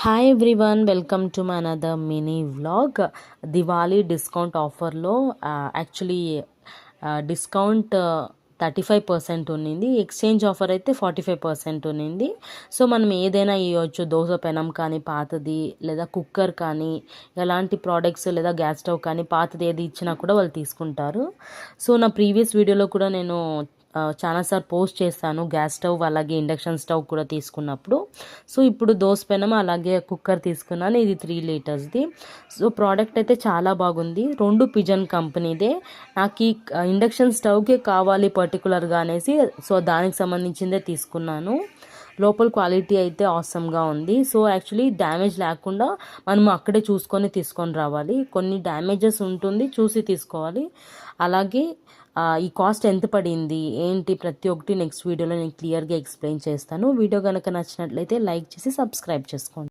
Hi everyone, welcome to my another mini vlog. Diwali discount ఆఫర్లో actually discount 35% ఉన్నింది. Exchange offer అయితే 45% ఉన్నింది. So మనం ఏదైనా ఇవ్వచ్చు, దోశ పెనం కానీ పాతది, లేదా కుక్కర్ కానీ, ఎలాంటి ప్రోడక్ట్స్ లేదా గ్యాస్ స్టవ్ కానీ పాతది ఏది ఇచ్చినా కూడా వాళ్ళు తీసుకుంటారు. సో నా ప్రీవియస్ వీడియోలో కూడా నేను చాలాసార్లు పోస్ట్ చేస్తాను, గ్యాస్ స్టవ్ అలాగే ఇండక్షన్ స్టవ్ కూడా తీసుకున్నప్పుడు. సో ఇప్పుడు దోశ పెనం అలాగే కుక్కర్ తీసుకున్నాను, ఇది 3 లీటర్స్ది. సో ప్రోడక్ట్ అయితే చాలా బాగుంది, 2 పిజన్ కంపెనీదే. నాకు ఈ ఇండక్షన్ స్టవ్కే కావాలి పర్టికులర్గా అనేసి, సో దానికి సంబంధించిందే తీసుకున్నాను. లోపల క్వాలిటీ అయితే ఆసమ్గా ఉంది. సో యాక్చువల్లీ డ్యామేజ్ లేకుండా మనం అక్కడే చూసుకొని తీసుకొని రావాలి. కొన్ని డ్యామేజెస్ ఉంటుంది, చూసి తీసుకోవాలి. అలాగే ఈ కాస్ట్ ఎంత పడింది ఏంటి ప్రతి ఒక్కటి నెక్స్ట్ వీడియోలో నేను క్లియర్గా ఎక్స్ప్లెయిన్ చేస్తాను. వీడియో కనుక నచ్చినట్లయితే లైక్ చేసి సబ్స్క్రైబ్ చేసుకోండి.